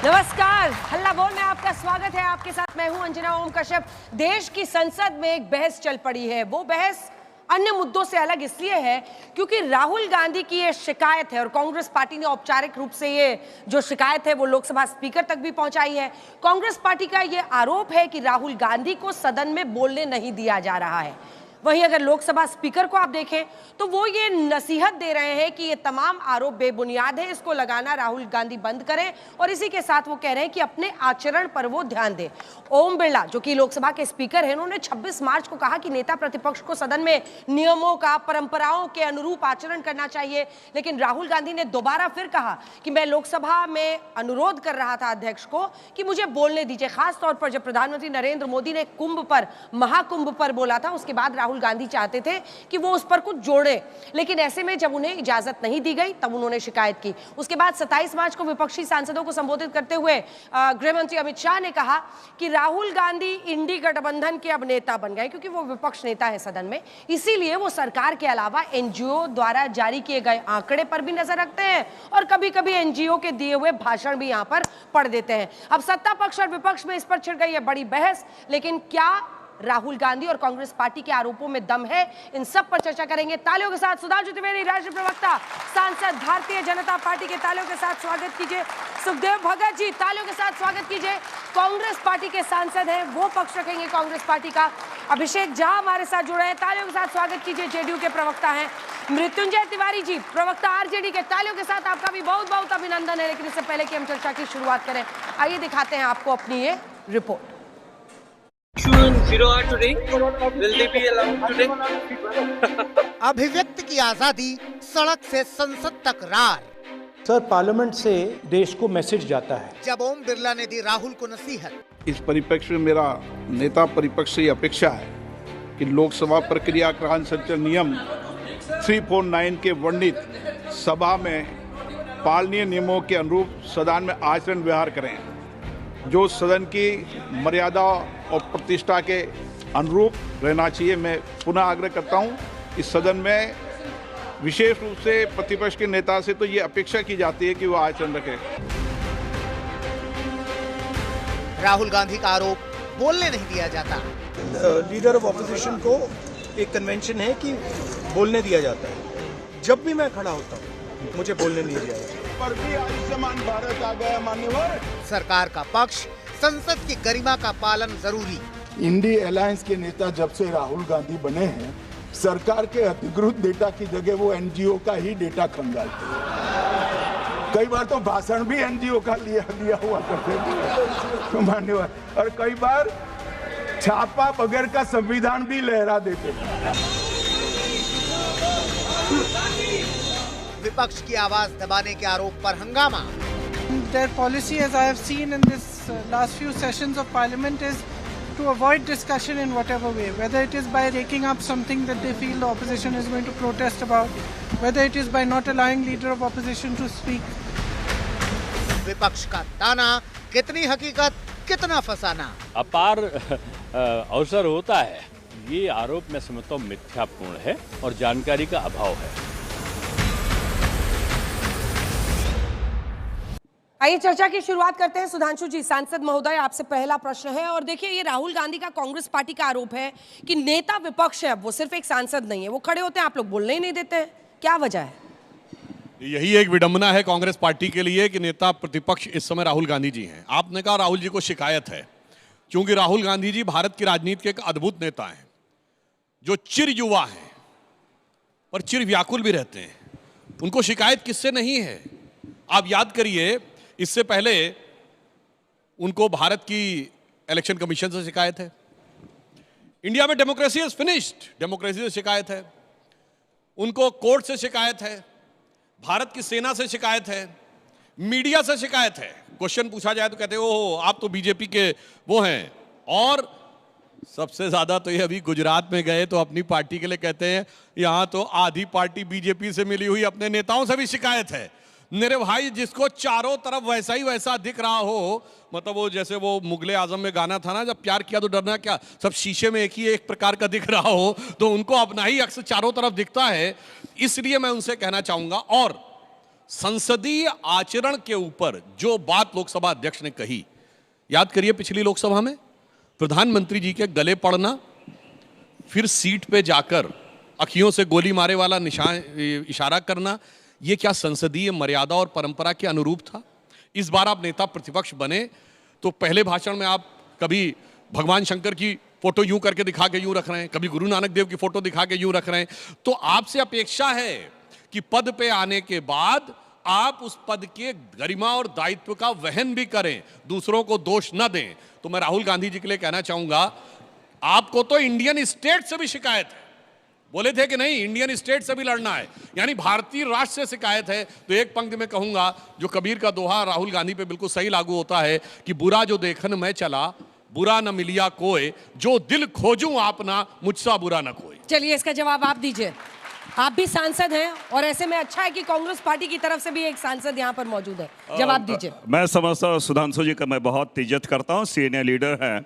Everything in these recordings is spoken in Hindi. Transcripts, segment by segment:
नमस्कार, हल्ला बोल में आपका स्वागत है। आपके साथ मैं हूं अंजना ओम कश्यप। देश की संसद में एक बहस चल पड़ी है। वो बहस अन्य मुद्दों से अलग इसलिए है क्योंकि राहुल गांधी की ये शिकायत है और कांग्रेस पार्टी ने औपचारिक रूप से ये जो शिकायत है वो लोकसभा स्पीकर तक भी पहुंचाई है। कांग्रेस पार्टी का ये आरोप है कि राहुल गांधी को सदन में बोलने नहीं दिया जा रहा है। वहीं अगर लोकसभा स्पीकर को आप देखें तो वो ये नसीहत दे रहे हैं कि ये तमाम आरोप बेबुनियाद है, इसको लगाना राहुल गांधी बंद करें और इसी के साथ वो कह रहे हैं कि अपने आचरण पर वो ध्यान दें। ओम बिरला जो कि लोकसभा के स्पीकर हैं, उन्होंने 26 मार्च को कहा कि नेता प्रतिपक्ष को सदन में नियमों का, परंपराओं के अनुरूप आचरण करना चाहिए। लेकिन राहुल गांधी ने दोबारा फिर कहा कि मैं लोकसभा में अनुरोध कर रहा था अध्यक्ष को कि मुझे बोलने दीजिए। खासतौर पर जब प्रधानमंत्री नरेंद्र मोदी ने कुंभ पर, महाकुंभ पर बोला था, उसके बाद राहुल गांधी चाहते थे कि वो उस पर कुछ जोड़े, लेकिन ऐसे में जब उन्हें इजाजत नहीं दी गई तब उन्होंने शिकायत की। उसके बाद 27 मार्च को विपक्षी सांसदों को संबोधित करते हुए गृह मंत्री अमित शाह ने कहा कि राहुल गांधी इंडी गठबंधन के अब नेता बन गए क्योंकि वो विपक्ष नेता है सदन में, इसीलिए वो सरकार के अलावा एनजीओ द्वारा जारी किए गए आंकड़े पर भी नजर रखते हैं और कभी कभी एनजीओ के दिए हुए भाषण भी यहां पर पढ़ देते हैं। अब सत्ता पक्ष और विपक्ष में इस पर छिड़ गई है बड़ी बहस, लेकिन क्या राहुल गांधी और कांग्रेस पार्टी के आरोपों में दम है? इन सब पर चर्चा करेंगे। तालियों के साथ सुधांशु त्रिवेदी, राष्ट्रीय प्रवक्ता, सांसद, भारतीय जनता पार्टी के तालियों के साथ स्वागत कीजिए। सुखदेव भगत जी, तालियों के साथ स्वागत कीजिए, कांग्रेस पार्टी के सांसद हैं, वो पक्ष रखेंगे कांग्रेस पार्टी का। अभिषेक झा हमारे साथ जुड़े हैं, तालियों के साथ स्वागत कीजिए, जेडीयू के प्रवक्ता हैं। मृत्युंजय तिवारी जी, प्रवक्ता आरजेडी के, तालियों के साथ आपका भी बहुत बहुत अभिनंदन है। लेकिन इससे पहले कि हम चर्चा की शुरुआत करें, आइए दिखाते हैं आपको अपनी ये रिपोर्ट। अभिव्यक्ति की आजादी, सड़क से संसद तक रार। सर, पार्लियामेंट से देश को मैसेज जाता है। जब ओम बिरला ने दी राहुल को नसीहत। इस परिप्रेक्ष्य में मेरा नेता परिपक्ष से अपेक्षा है कि लोकसभा प्रक्रिया संचालन नियम 349 के वर्णित सभा में पालनीय नियमों के अनुरूप सदन में आचरण व्यवहार करें, जो सदन की मर्यादा और प्रतिष्ठा के अनुरूप रहना चाहिए। मैं पुनः आग्रह करता हूं, इस सदन में विशेष रूप से प्रतिपक्ष के नेता से तो ये अपेक्षा की जाती है कि वो आचरण रखें। राहुल गांधी का आरोप, बोलने नहीं दिया जाता। लीडर ऑफ ऑपोजिशन को एक कन्वेंशन है कि बोलने दिया जाता है। जब भी मैं खड़ा होता हूँ मुझे बोलने नहीं दिया जाता। पर भी आयुष्मान भारत आ गया मान्यवर। सरकार का पक्ष, संसद की गरिमा का पालन जरूरी। इंडी अलायंस के नेता जब से राहुल गांधी बने हैं, सरकार के अधिकृत डेटा की जगह वो एनजीओ का ही डेटा खंगालते हैं। कई बार तो भाषण भी एनजीओ का लिया हुआ करते थे मान्यवर, और कई बार छापा बगैर का संविधान भी लहरा देते थे। विपक्ष की आवाज दबाने के आरोप पर हंगामा। Their policy, as I have seen in this last few sessions of Parliament, is to avoid discussion in whatever way, whether it is by raking up something that they feel the opposition is going to protest about, whether it is by not allowing leader of opposition to speak. विपक्ष का ताना, कितनी हकीकत, कितना फसाना। अपार अवसर होता है। ये आरोप मैं समझता हूँ मिथ्यापूर्ण है और जानकारी का अभाव है। आइए चर्चा की शुरुआत करते हैं। सुधांशु जी, सांसद महोदय, आपसे पहला प्रश्न है। और देखिए, ये राहुल गांधी का कांग्रेस पार्टी का आरोप है कि नेता विपक्ष है, अब वो सिर्फ एक सांसद नहीं है, वो खड़े होते हैं, आप लोग बोलने ही नहीं देते हैं, क्या वजह है? यही एक विडंबना है कांग्रेस पार्टी के लिए कि नेता प्रतिपक्ष इस समय राहुल गांधी जी हैं। आपने कहा राहुल जी को शिकायत है, क्योंकि राहुल गांधी जी भारत की राजनीति के एक अद्भुत नेता हैं, जो चिर युवा हैं और चिर व्याकुल भी रहते हैं। उनको शिकायत किससे नहीं है? आप याद करिए, इससे पहले उनको भारत की इलेक्शन कमीशन से शिकायत है, इंडिया में डेमोक्रेसी इज फिनिश्ड, डेमोक्रेसी से शिकायत है, उनको कोर्ट से शिकायत है, भारत की सेना से शिकायत है, मीडिया से शिकायत है। क्वेश्चन पूछा जाए तो कहते हो आप तो बीजेपी के वो हैं, और सबसे ज्यादा तो ये अभी गुजरात में गए तो अपनी पार्टी के लिए कहते हैं यहां तो आधी पार्टी बीजेपी से मिली हुई अपने नेताओं से भी शिकायत है। मेरे भाई, जिसको चारों तरफ वैसा ही वैसा दिख रहा हो, मतलब वो जैसे वो मुगले आजम में गाना था ना, जब प्यार किया तो डरना क्या, सब शीशे में एक ही एक प्रकार का दिख रहा हो, तो उनको अपना ही अक्स चारों तरफ दिखता है। इसलिए मैं उनसे कहना चाहूंगा, और संसदीय आचरण के ऊपर जो बात लोकसभा अध्यक्ष ने कही, याद करिए पिछली लोकसभा में प्रधानमंत्री जी के गले पड़ना, फिर सीट पे जाकर अखियों से गोली मारे वाला इशारा करना, ये क्या संसदीय मर्यादा और परंपरा के अनुरूप था? इस बार आप नेता प्रतिपक्ष बने तो पहले भाषण में आप कभी भगवान शंकर की फोटो यूं करके दिखा के यूं रख रहे हैं, कभी गुरु नानक देव की फोटो दिखा के यूं रख रहे हैं। तो आपसे अपेक्षा है कि पद पे आने के बाद आप उस पद के गरिमा और दायित्व का वहन भी करें, दूसरों को दोष न दें। तो मैं राहुल गांधी जी के लिए कहना चाहूंगा, आपको तो इंडियन स्टेट से भी शिकायत है। बोले थे कि नहीं इंडियन स्टेट से भी लड़ना है, यानी भारतीय राष्ट्र से शिकायत है। तो एक पंक्ति में कहूंगा, जो कबीर का दोहा राहुल गांधी पे बिल्कुल सही लागू होता है कि बुरा जो देखन मैं चला, बुरा न मिलिया कोई, जो दिल खोजूं आपना, मुझसा बुरा न कोई। चलिए इसका जवाब आप दीजिए। आप भी सांसद हैं और ऐसे में अच्छा है कि कांग्रेस पार्टी की तरफ से भी एक सांसद यहाँ पर मौजूद है। जवाब दीजिए। मैं समझता हूँ सुधांशु जी का मैं बहुत इज्जत करता हूँ, सीनियर लीडर हैं,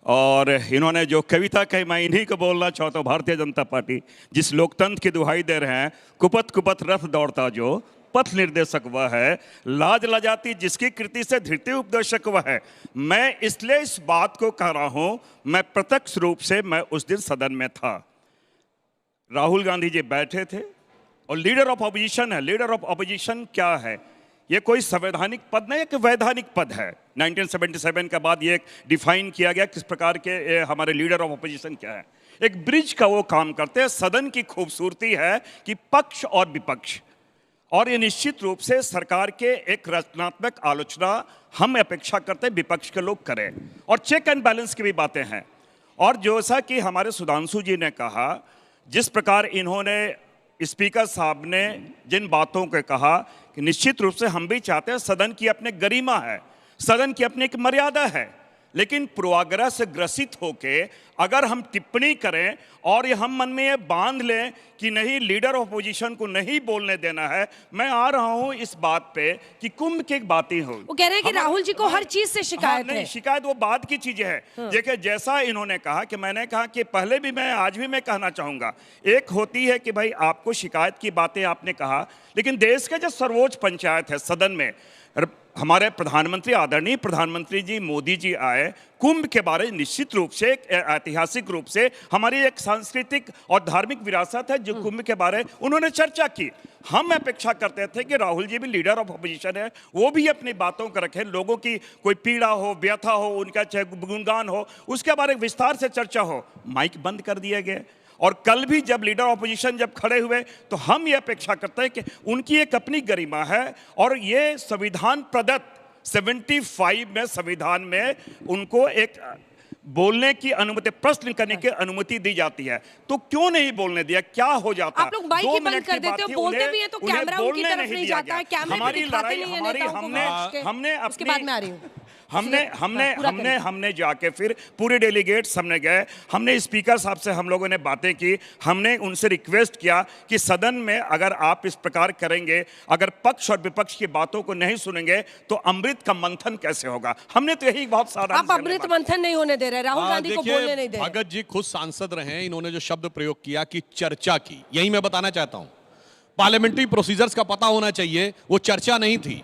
और इन्होंने जो कविता कही मैं इन्हीं को बोलना चाहता हूँ। भारतीय जनता पार्टी जिस लोकतंत्र की दुहाई दे रहे हैं, कुपथ कुपथ रथ दौड़ता जो पथ निर्देशक वह है, लाज लजाती जिसकी कृति से धृति उपदेशक वह है। मैं इसलिए इस बात को कह रहा हूँ, मैं प्रत्यक्ष रूप से मैं उस दिन सदन में था, राहुल गांधी जी बैठे थे और लीडर ऑफ ऑपोजिशन है। लीडर ऑफ ऑपोजिशन क्या है? ये कोई संवैधानिक पद नहीं, एक वैधानिक पद है। 1977 के बाद ये डिफाइन किया गया किस प्रकार के हमारे लीडर ऑफ ऑपोजिशन क्या है। एक ब्रिज का वो काम करते हैं। सदन की खूबसूरती है कि पक्ष और विपक्ष, और ये निश्चित रूप से सरकार के एक रचनात्मक आलोचना हम अपेक्षा करते हैं विपक्ष के लोग करें, और चेक एंड बैलेंस की भी बातें हैं। और जैसा कि हमारे सुधांशु जी ने कहा, जिस प्रकार इन्होंने स्पीकर साहब ने जिन बातों को कहा कि निश्चित रूप से हम भी चाहते हैं, सदन की अपनी गरिमा है, सदन की अपनी एक मर्यादा है, लेकिन पूर्वाग्रह से ग्रसित होके अगर हम टिप्पणी करें और ये हम मन में ये बांध लें कि नहीं लीडर ऑफ पोजीशन को नहीं बोलने देना है। मैं आ रहा हूं इस बात पे कि कुंभ की बातें हो, वो कह रहे हैं कि राहुल जी को हर चीज से शिकायत है। शिकायत वो बात की चीजें है। देखिए जैसा इन्होंने कहा कि मैंने कहा कि पहले भी मैं आज भी मैं कहना चाहूंगा, एक होती है कि भाई आपको शिकायत की बातें आपने कहा, लेकिन देश के जो सर्वोच्च पंचायत है सदन में, हमारे प्रधानमंत्री आदरणीय प्रधानमंत्री जी मोदी जी आए, कुंभ के बारे में निश्चित रूप से ऐतिहासिक रूप से हमारी एक सांस्कृतिक और धार्मिक विरासत है, जो कुंभ के बारे उन्होंने चर्चा की। हम अपेक्षा करते थे कि राहुल जी भी लीडर ऑफ ऑपोजिशन है, वो भी अपनी बातों को रखें, लोगों की कोई पीड़ा हो, व्यथा हो, उनका चाहे गुणगान हो, उसके बारे में विस्तार से चर्चा हो। माइक बंद कर दिए गए। और कल भी जब लीडर ऑपोजिशन जब खड़े हुए तो हम ये अपेक्षा करते हैं कि उनकी एक अपनी गरिमा है, और ये संविधान प्रदत्त 75 में संविधान में उनको एक बोलने की अनुमति, प्रश्न करने की अनुमति दी जाती है, तो क्यों नहीं बोलने दिया? क्या हो जाता? आप लोग माइक ही बंद कर देते हो, बोलते भी हैं तो कैमरा उनकी तरफ नहीं जाता है, कैमरा भी दिखाते नहीं है नेताओं को। हमने उसके बाद में आ रही हूँ। हमने जाके फिर पूरे डेलीगेट्स हमने गए, हमने स्पीकर साहब से हम लोगों ने बातें की, हमने उनसे रिक्वेस्ट किया कि सदन में अगर आप इस प्रकार करेंगे, अगर पक्ष और विपक्ष की बातों को नहीं सुनेंगे तो अमृत का मंथन कैसे होगा। हमने तो यही बहुत सारा, आप अमृत मंथन नहीं होने दे रहे, राहुल गांधी को बोलने नहीं दे रहे। भगत जी खुद सांसद रहे हैं, इन्होंने जो शब्द प्रयोग किया कि चर्चा की, यही मैं बताना चाहता हूं। पार्लियामेंट्री प्रोसीजर्स का पता होना चाहिए, वो चर्चा नहीं थी।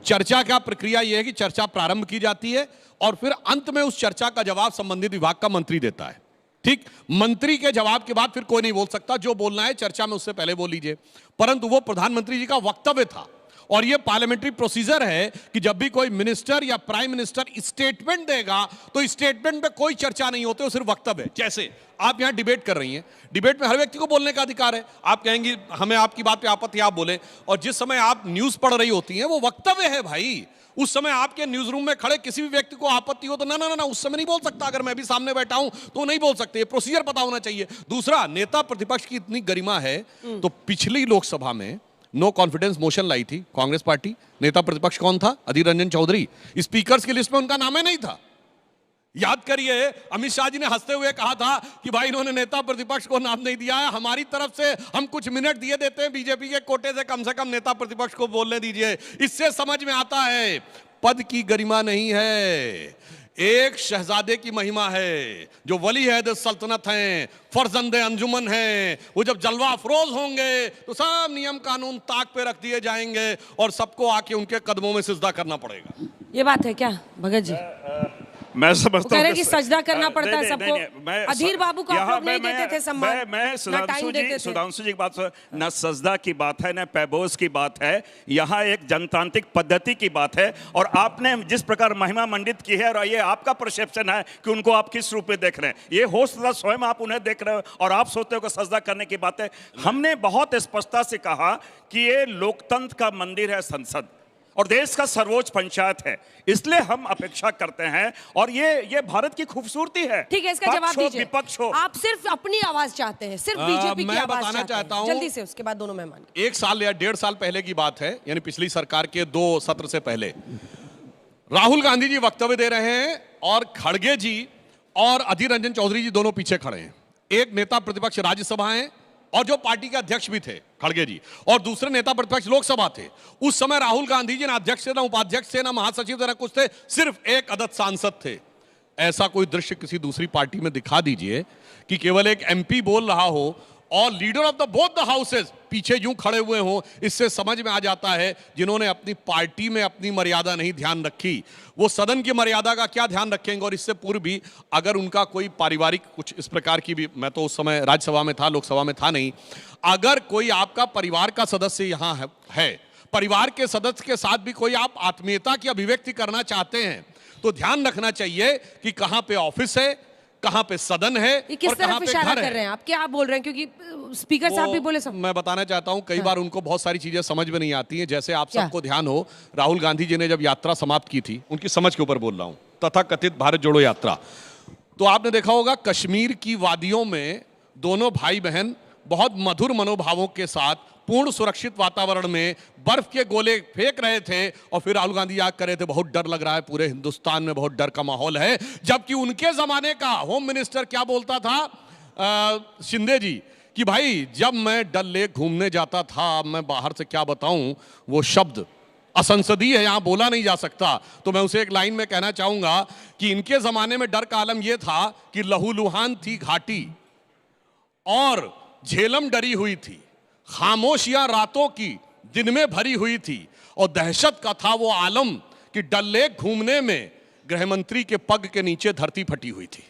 चर्चा का प्रक्रिया यह है कि चर्चा प्रारंभ की जाती है और फिर अंत में उस चर्चा का जवाब संबंधित विभाग का मंत्री देता है। ठीक, मंत्री के जवाब के बाद फिर कोई नहीं बोल सकता, जो बोलना है चर्चा में उससे पहले बोल लीजिए। परंतु वो प्रधानमंत्री जी का वक्तव्य था, और ये पार्लियामेंट्री प्रोसीजर है कि जब भी कोई मिनिस्टर या प्राइम मिनिस्टर स्टेटमेंट देगा तो स्टेटमेंट में कोई चर्चा नहीं होती, वो सिर्फ वक्तव्य। जैसे आप यहां डिबेट कर रही हैं, डिबेट में हर व्यक्ति को बोलने का अधिकार है। आप कहेंगी हमें आपकी बात पे आपत्ति, आप बोले, और जिस समय आप न्यूज पढ़ रही होती हैं वो वक्तव्य है भाई। उस समय आपके न्यूज रूम में खड़े किसी भी व्यक्ति को आपत्ति हो तो ना ना ना उस समय नहीं बोल सकता। अगर मैं भी सामने बैठा हूं तो नहीं बोल सकते, ये प्रोसीजर पता होना चाहिए। दूसरा, नेता प्रतिपक्ष की इतनी गरिमा है तो पिछली लोकसभा में नो कॉन्फिडेंस मोशन लाई थी कांग्रेस पार्टी, नेता प्रतिपक्ष कौन था? अधीर रंजन चौधरी। स्पीकर्स की लिस्ट में उनका नाम ही नहीं था। याद करिए, अमित शाह जी ने हंसते हुए कहा था कि भाई इन्होंने नेता प्रतिपक्ष को नाम नहीं दिया है, हमारी तरफ से हम कुछ मिनट दिए देते हैं बीजेपी के कोटे से कम नेता प्रतिपक्ष को बोलने दीजिए। इससे समझ में आता है पद की गरिमा नहीं है, एक शहजादे की महिमा है जो वली अहद सल्तनत हैं, फर्जंदे अंजुमन हैं। वो जब जलवा अफरोज होंगे तो सब नियम कानून ताक पे रख दिए जाएंगे और सबको आके उनके कदमों में सिजदा करना पड़ेगा। ये बात है क्या भगत जी? मैं समझता हूं कि सजदा करना पड़ता है सबको। अधीर बाबू को आप लोग नहीं देते थे सम्मान, मैं सुधांशु जी की बात, न सजदा की बात है न पैबोस की बात है, यहाँ एक जनतांत्रिक पद्धति की बात है। और आपने जिस प्रकार महिमा मंडित की है, और ये आपका परसेप्शन है कि उनको आप किस रूप में देख रहे हैं, ये हो सकता स्वयं आप उन्हें देख रहे हो और आप सोचते हो कि सजदा करने की बात है। हमने बहुत स्पष्टता से कहा कि ये लोकतंत्र का मंदिर है संसद, और देश का सर्वोच्च पंचायत है, इसलिए हम अपेक्षा करते हैं। और ये भारत की खूबसूरती है। ठीक है, इसका जवाब दीजिए। विपक्ष हो, आप सिर्फ अपनी आवाज चाहते हैं, सिर्फ बीजेपी की आवाज बताना चाहता हूं जल्दी से, उसके बाद दोनों मेहमान। 1 साल या 1.5 साल पहले की बात है, यानी पिछली सरकार के 2 सत्र से पहले राहुल गांधी जी वक्तव्य दे रहे हैं और खड़गे जी और अधीर रंजन चौधरी जी दोनों पीछे खड़े हैं। एक नेता प्रतिपक्ष राज्यसभा है और जो पार्टी के अध्यक्ष भी थे खड़गे जी, और दूसरे नेता प्रतिपक्ष लोकसभा थे। उस समय राहुल गांधी जी ना अध्यक्ष थे, ना उपाध्यक्ष थे, ना महासचिव थे, ना कुछ थे, सिर्फ एक अदद सांसद थे। ऐसा कोई दृश्य किसी दूसरी पार्टी में दिखा दीजिए कि केवल एक एमपी बोल रहा हो और leader of the both the houses पीछे यूं खड़े हुए हों। इससे समझ में आ जाता है जिन्होंने अपनी पार्टी में अपनी मर्यादा नहीं ध्यान रखी, वो सदन की मर्यादा का क्या ध्यान रखेंगे। और इससे पूर्व भी अगर उनका कोई पारिवारिक कुछ इस प्रकार की भी, मैं तो उस समय राज्यसभा में था, लोकसभा में था नहीं, अगर कोई आपका परिवार का सदस्य यहाँ है, परिवार के सदस्य के साथ भी कोई आप आत्मीयता की अभिव्यक्ति करना चाहते हैं, तो ध्यान रखना चाहिए कि कहां पे ऑफिस है, कहां पे सदन है, किस तरफ इशारा कर रहे हैं आप, क्या आप बोल रहे हैं? क्योंकि स्पीकर साहब भी बोले सब। मैं बताना चाहता हूं, कई बार उनको बहुत सारी चीजें समझ में नहीं आती हैं। जैसे आप सबको ध्यान हो, राहुल गांधी जी ने जब यात्रा समाप्त की थी, उनकी समझ के ऊपर बोल रहा हूं, तथा कथित भारत जोड़ो यात्रा, तो आपने देखा होगा कश्मीर की वादियों में दोनों भाई बहन बहुत मधुर मनोभावों के साथ पूर्ण सुरक्षित वातावरण में बर्फ के गोले फेंक रहे थे और फिर राहुल गांधी याद कर रहे थे बहुत डर लग रहा है, पूरे हिंदुस्तान में बहुत डर का माहौल है। जबकि उनके जमाने का होम मिनिस्टर क्या बोलता था, शिंदे जी, कि भाई जब मैं डल लेक घूमने जाता था, मैं बाहर से क्या बताऊं, वो शब्द असंसदीय है, यहां बोला नहीं जा सकता। तो मैं उसे एक लाइन में कहना चाहूंगा कि इनके जमाने में डर का आलम यह था कि लहूलुहान थी घाटी और झेलम डरी हुई थी, खामोशियां रातों की दिन में भरी हुई थी, और दहशत का था वो आलम कि डल लेक घूमने में गृहमंत्री के पग के नीचे धरती फटी हुई थी।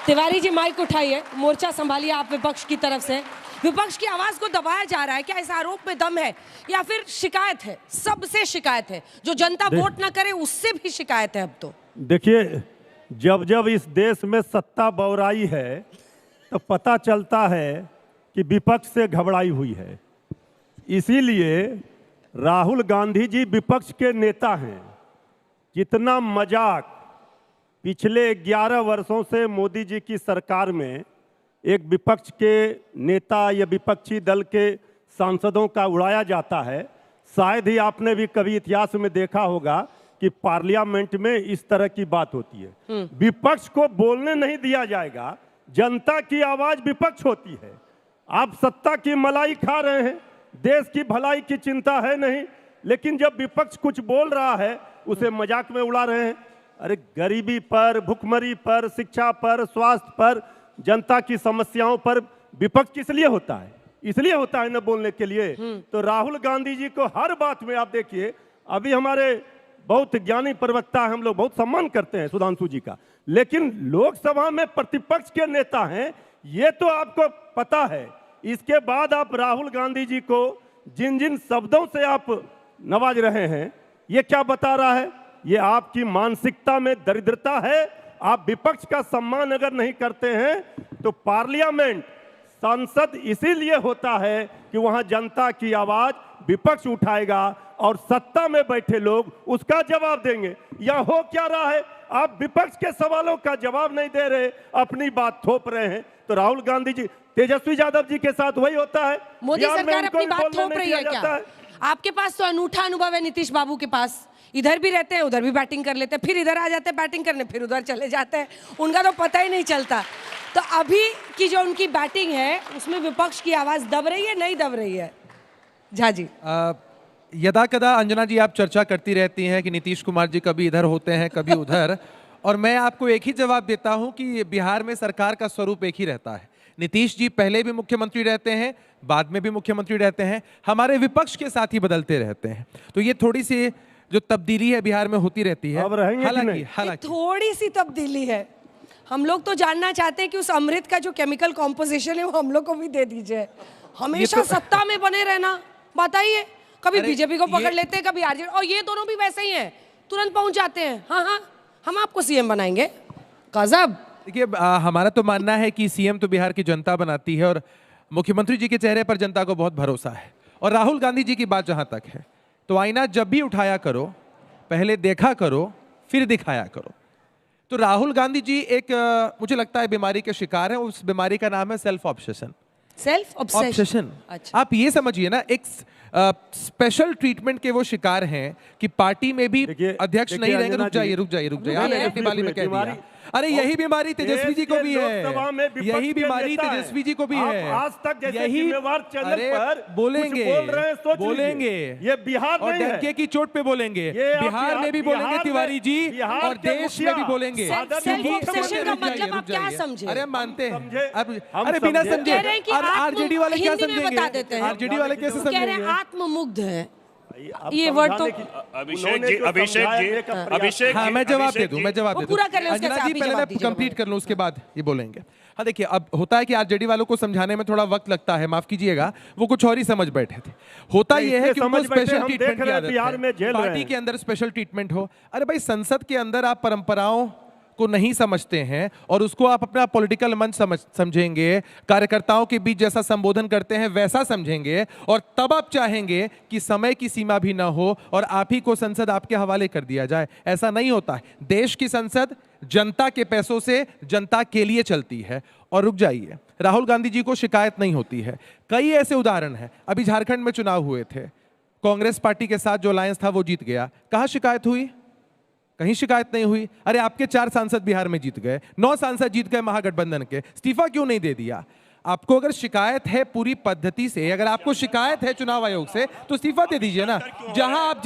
तिवारी जी माइक उठाइए, मोर्चा संभालिए आप विपक्ष की तरफ से। विपक्ष की आवाज को दबाया जा रहा है, क्या इस आरोप में दम है या फिर शिकायत है? सबसे शिकायत है, जो जनता वोट ना करे उससे भी शिकायत है। अब तो देखिए, जब जब इस देश में सत्ता बौराई है तो पता चलता है कि विपक्ष से घबराई हुई है। इसीलिए राहुल गांधी जी विपक्ष के नेता हैं। कितना मजाक पिछले 11 वर्षों से मोदी जी की सरकार में एक विपक्ष के नेता या विपक्षी दल के सांसदों का उड़ाया जाता है। शायद ही आपने भी कभी इतिहास में देखा होगा कि पार्लियामेंट में इस तरह की बात होती है। विपक्ष को बोलने नहीं दिया जाएगा, जनता की आवाज विपक्ष होती है। आप सत्ता की मलाई खा रहे हैं, देश की भलाई की चिंता है नहीं, लेकिन जब विपक्ष कुछ बोल रहा है उसे मजाक में उड़ा रहे हैं। अरे गरीबी पर, भुखमरी पर, शिक्षा पर, स्वास्थ्य पर, जनता की समस्याओं पर विपक्ष किस लिए होता है? इसलिए होता है न बोलने के लिए। तो राहुल गांधी जी को हर बात में आप देखिए, अभी हमारे बहुत ज्ञानी प्रवक्ता हैं, हम लोग बहुत सम्मान करते हैं सुधांशु जी का, लेकिन लोकसभा में प्रतिपक्ष के नेता हैं, ये तो आपको पता है। इसके बाद आप राहुल गांधी जी को जिन जिन शब्दों से आप नवाज रहे हैं, ये क्या बता रहा है? ये आपकी मानसिकता में दरिद्रता है। आप विपक्ष का सम्मान अगर नहीं करते हैं तो पार्लियामेंट, संसद इसीलिए होता है कि वहां जनता की आवाज विपक्ष उठाएगा और सत्ता में बैठे लोग उसका जवाब देंगे। यह हो क्या रहा है? आप विपक्ष के सवालों का जवाब नहीं दे रहे, अपनी बात थोप रहे हैं। तो राहुल गांधी जी, तेजस्वी यादव जी के साथ वही होता है। मोदी सरकार अपनी बात थोप रही है क्या? आपके पास तो अनूठा अनुभव है नीतीश बाबू के पास, इधर भी रहते हैं, उधर भी बैटिंग कर लेते हैं, फिर इधर आ जाते हैं बैटिंग करने, फिर उधर चले जाते हैं, उनका तो पता ही नहीं चलता। तो अभी की जो उनकी बैटिंग है उसमें विपक्ष की आवाज दब रही है, नहीं दब रही है? झा जी, यदा कदा अंजना जी आप चर्चा करती रहती हैं कि नीतीश कुमार जी कभी इधर होते हैं कभी उधर, और मैं आपको एक ही जवाब देता हूं कि बिहार में सरकार का स्वरूप एक ही रहता है। नीतीश जी पहले भी मुख्यमंत्री रहते हैं, बाद में भी मुख्यमंत्री रहते हैं, हमारे विपक्ष के साथ ही बदलते रहते हैं। तो ये थोड़ी सी जो तब्दीली है बिहार में होती रहती है। अब रहेंगे कि नहीं? हालांकि थोड़ी सी तब्दीली है। हम लोग तो जानना चाहते हैं कि उस अमृत का जो केमिकल कॉम्पोजिशन है वो हम लोग को भी दे दीजिए। हमेशा सत्ता में बने रहना, बताइए, कभी बीजेपी को पकड़ लेते हैं, कभी आरजेडी, और ये दोनों भी वैसे ही हैं, तुरंत पहुंच जाते हैं, हाँ हाँ हम आपको सीएम बनाएंगे। गजब। देखिए, हमारा तो मानना है कि सीएम तो बिहार की जनता बनाती है और मुख्यमंत्री जी के चेहरे पर जनता को बहुत भरोसा है। और राहुल गांधी जी की बात जहां तक है, तो आईना जब भी उठाया करो, पहले देखा करो फिर दिखाया करो। तो राहुल गांधी जी एक मुझे लगता है बीमारी के शिकार है। उस बीमारी का नाम है सेल्फ ऑब्सेशन। Self obsession. अच्छा। आप ये समझिए ना, एक स्पेशल ट्रीटमेंट के वो शिकार हैं कि पार्टी में भी अध्यक्ष नहीं रहेंगे। रुक जाइए आपने अपनी बाली में कह दिया। अरे यही बीमारी तेजस्वी जी को भी है, यही बीमारी तेजस्वी जी को भी है। आज तक जैसे जिम्मेवार चैनल पर बोलेंगे बोलेंगे ये बिहार और नहीं है, डंके की चोट पे बोलेंगे, बिहार में भी बोलेंगे तिवारी जी, और देश में भी बोलेंगे। सेल्फ ऑब्सेशन का मतलब आप क्या समझे? अरे मानते हैं अब, अरे बिना समझे। आरजेडी वाले क्या समझेंगे? आरजेडी वाले कैसे समझेंगे? आत्ममुग्ध है ये वर्ड तो। अभिषेक हाँ, मैं जवाब दे दूं। पूरा कर लें, उसके अंजना साथ जी भी पहले जवाब मैं दीजिए। कंप्लीट कर लूं, उसके बाद ये बोलेंगे। हाँ देखिए, अब होता है कि आरजेडी वालों को समझाने में थोड़ा वक्त लगता है, माफ कीजिएगा, वो कुछ और ही समझ बैठे थे। होता ये है कि उनको स्पेशल ट्रीटमेंट की आदत है, पार्टी के अंदर स्पेशल ट्रीटमेंट हो। अरे भाई, संसद के अंदर आप परंपराओं को नहीं समझते हैं और उसको आप अपना पॉलिटिकल मंच समझेंगे, कार्यकर्ताओं के बीच जैसा संबोधन करते हैं वैसा समझेंगे, और तब आप चाहेंगे कि समय की सीमा भी ना हो और आप ही को संसद आपके हवाले कर दिया जाए। ऐसा नहीं होता है। देश की संसद जनता के पैसों से जनता के लिए चलती है। और रुक जाइए, राहुल गांधी जी को शिकायत नहीं होती है। कई ऐसे उदाहरण हैं। अभी झारखंड में चुनाव हुए थे, कांग्रेस पार्टी के साथ जो अलायंस था वो जीत गया। कहाँ शिकायत हुई? कहीं शिकायत नहीं हुई। अरे आपके 4 सांसद बिहार में जीत गए, 9 सांसद जीत गए महागठबंधन के, इस्तीफा क्यों नहीं दे दिया? आपको अगर शिकायत है पूरी पद्धति से, अगर आपको शिकायत है चुनाव आयोग से, तो इस्तीफा दे दीजिए ना। जहां आप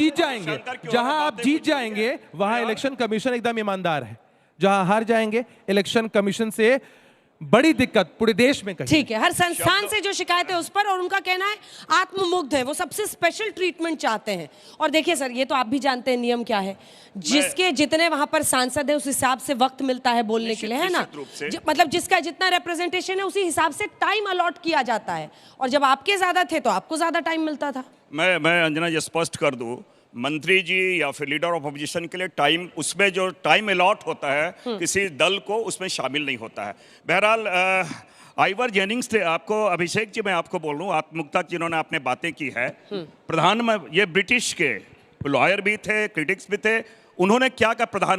जीत जाएंगे वहां इलेक्शन कमीशन एकदम ईमानदार है, जहां हार जाएंगे इलेक्शन कमीशन से बड़ी दिक्कत पूरे देश में कहीं। ठीक है, हर संस्थान से जो शिकायत है उस पर, और उनका कहना है आत्ममुग्ध है, वो सबसे स्पेशल ट्रीटमेंट चाहते हैं। और देखिए सर, ये तो आप भी जानते हैं नियम क्या है, जिसके जितने वहां पर सांसद है उस हिसाब से वक्त मिलता है बोलने के लिए, है ना? मतलब जिसका जितना रिप्रेजेंटेशन है उसी हिसाब से टाइम अलॉट किया जाता है, और जब आपके ज्यादा थे तो आपको ज्यादा टाइम मिलता था। मैं अंजना जी स्पष्ट कर दूं, मंत्री जी या फिर लीडर ऑफ अपोजिशन के लिए टाइम, उसमें जो टाइम अलॉट होता है किसी दल को, उसमें शामिल नहीं होता है। बहरहाल आइवर जेनिंग्स थे, आपको अभिषेक जी मैं आपको बोल रहा हूँ, आत्ममुक्ता जिन्होंने आपने बातें की है, प्रधानमंत्री ये ब्रिटिश के लॉयर भी थे, क्रिटिक्स भी थे, उन्होंने क्या कहा,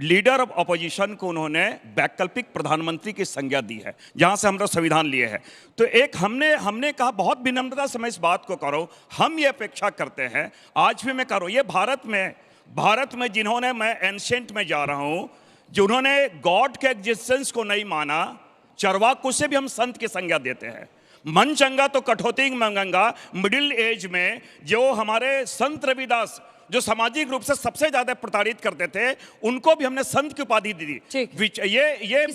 लीडर ऑफ अपोजिशन को उन्होंने वैकल्पिक प्रधानमंत्री की संज्ञा दी है, जहां से हम लोग संविधान लिए हैं। तो एक हमने कहा, बहुत विनम्रता से मैं इस बात को करो, हम ये अपेक्षा करते हैं, आज भी मैं करो, ये भारत में जिन्होंने, मैं एंशिएंट में जा रहा हूं, जिन्होंने गॉड के एग्जिस्टेंस को नहीं माना, चरवाकों से भी हम संत की संज्ञा देते हैं। मन चंगा तो कठौती मंगंगा, मिडिल एज में जो हमारे संत रविदास जो सामाजिक रूप से सबसे ज्यादा प्रताड़ित करते थे, उनको भी हमने संत की उपाधि दी थी। ये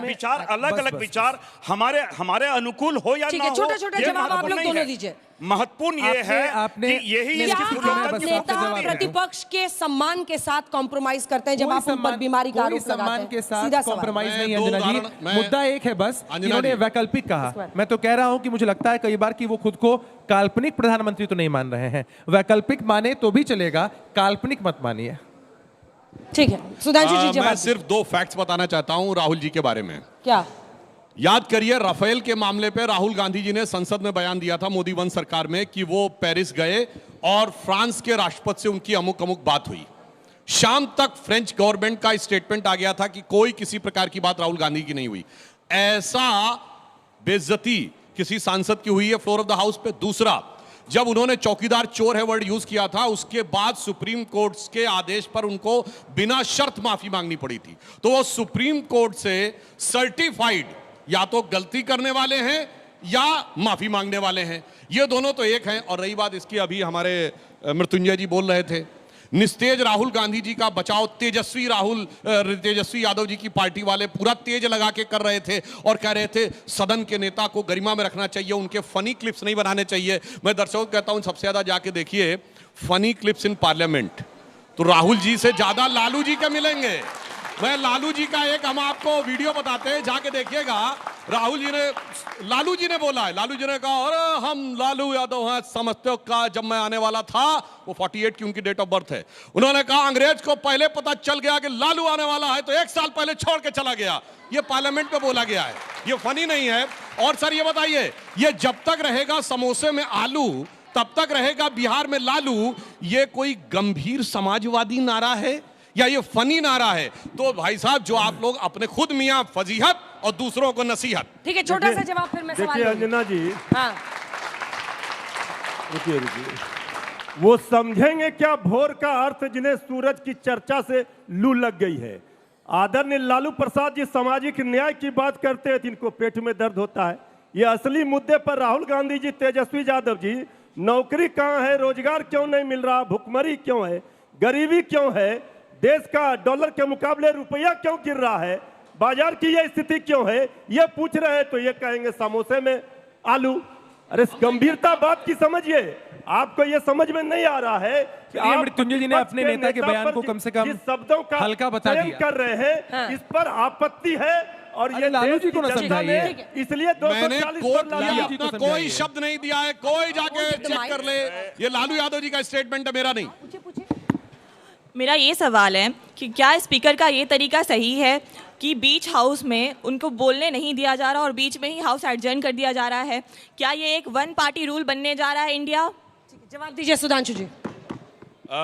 विचार, अलग अलग विचार हमारे अनुकूल हो या ना हो, छोटा जवाब आप लोग दोनों दीजिए। महत्वपूर्ण ये है कि यही नेता प्रतिपक्ष के सम्मान के साथ कॉम्प्रोमाइज करते हैं जब आप उन पर बीमारी का आरोप लगाते हैं। सीधा कॉम्प्रोमाइज नहीं अंजना जी, मुद्दा एक है बस, इन्होंने वैकल्पिक कहा। मैं तो कह रहा हूं कि मुझे लगता है कई बार कि वो खुद को काल्पनिक प्रधानमंत्री तो नहीं मान रहे हैं। वैकल्पिक माने तो भी चलेगा, काल्पनिक मत मानिए। ठीक है, सुधांशु जी जवाब। मैं सिर्फ 2 फैक्ट्स बताना चाहता हूं राहुल जी के बारे में। क्या? याद करिए, राफेल के मामले पे राहुल गांधी जी ने संसद में बयान दिया था मोदी 1 सरकार में कि वो पेरिस गए और फ्रांस के राष्ट्रपति से उनकी अमुक बात हुई। शाम तक फ्रेंच गवर्नमेंट का स्टेटमेंट आ गया था कि कोई किसी प्रकार की बात राहुल गांधी की नहीं हुई। ऐसा बेइज्जती किसी सांसद की हुई है फ्लोर ऑफ द हाउस पे। दूसरा, जब उन्होंने चौकीदार चोर है वर्ड यूज किया था, उसके बाद सुप्रीम कोर्ट के आदेश पर उनको बिना शर्त माफी मांगनी पड़ी थी। तो वो सुप्रीम कोर्ट से सर्टिफाइड या तो गलती करने वाले हैं या माफी मांगने वाले हैं। ये दोनों तो एक हैं। और रही बात इसकी, अभी हमारे मृत्युंजय जी बोल रहे थे, निस्तेज राहुल गांधी जी का बचाव तेजस्वी यादव जी की पार्टी वाले पूरा तेज लगा के कर रहे थे और कह रहे थे सदन के नेता को गरिमा में रखना चाहिए, उनके फनी क्लिप्स नहीं बनाने चाहिए। मैं दर्शकों को कहता हूं सबसे ज्यादा जाके देखिए फनी क्लिप्स इन पार्लियामेंट, तो राहुल जी से ज्यादा लालू जी के मिलेंगे। मैं लालू जी का एक हम आपको वीडियो बताते हैं, जाके देखिएगा। लालू जी ने बोला है, लालू जी ने कहा अरे हम लालू यादव हैं, समझते हो का जब मैं आने वाला था, वो 48 की उनकी डेट ऑफ बर्थ है, उन्होंने कहा अंग्रेज को पहले पता चल गया कि लालू आने वाला है तो 1 साल पहले छोड़ के चला गया। ये पार्लियामेंट में बोला गया है, ये फनी नहीं है। और सर ये बताइए, ये जब तक रहेगा समोसे में आलू तब तक रहेगा बिहार में लालू, ये कोई गंभीर समाजवादी नारा है या ये फनी नारा है? तो भाई साहब जो आप लोग अपने खुद मियां फजीहत और दूसरों को नसीहत। ठीक है, छोटा सा जवाब फिर मैं सवाल देखिए अंजना जी, हाँ रुकिए, वो समझेंगे क्या भोर का अर्थ जिन्हें सूरज की चर्चा से लू लग गई है। आदरणीय लालू प्रसाद जी सामाजिक न्याय की बात करते हैं, जिनको पेट में दर्द होता है। ये असली मुद्दे पर राहुल गांधी जी, तेजस्वी यादव जी, नौकरी कहाँ है, रोजगार क्यों नहीं मिल रहा, भुखमरी क्यों है, गरीबी क्यों है, देश का डॉलर के मुकाबले रुपया क्यों गिर रहा है, बाजार की ये स्थिति क्यों है, ये पूछ रहे हैं तो ये कहेंगे समोसे में आलू। अरे गंभीरता बात की समझिए, आपको ये समझ में नहीं आ रहा है कि आप मृत्युंजय जी ने अपने नेता के बयान को कम से कम शब्दों का हल्का बता दिया कर रहे हैं, हाँ। इस पर आपत्ति है। और ये लालू जी को ना समझाइए, इसलिए मैंने कोई शब्द नहीं दिया है, कोई जाके चेक कर ले। ये लालू यादव जी का स्टेटमेंट है, मेरा नहीं। मेरा ये सवाल है कि क्या स्पीकर का ये तरीका सही है कि बीच हाउस में उनको बोलने नहीं दिया जा रहा और बीच में ही हाउस एडजर्न कर दिया जा रहा है? क्या ये एक वन पार्टी रूल बनने जा रहा है इंडिया? जवाब दीजिए सुधांशु जी।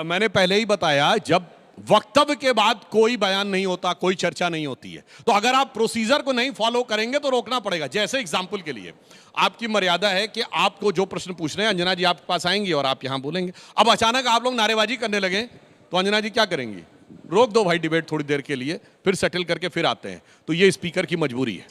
मैंने पहले ही बताया, जब वक्तव्य के बाद कोई बयान नहीं होता, कोई चर्चा नहीं होती है, तो अगर आप प्रोसीजर को नहीं फॉलो करेंगे तो रोकना पड़ेगा। जैसे एग्जाम्पल के लिए आपकी मर्यादा है कि आपको जो प्रश्न पूछ रहे हैं, अंजना जी आपके पास आएंगी और आप यहां बोलेंगे। अब अचानक आप लोग नारेबाजी करने लगे तो अंजना जी क्या करेंगी? रोक दो भाई डिबेट थोड़ी देर के लिए, फिर सेटल करके फिर आते हैं। तो ये स्पीकर की मजबूरी है।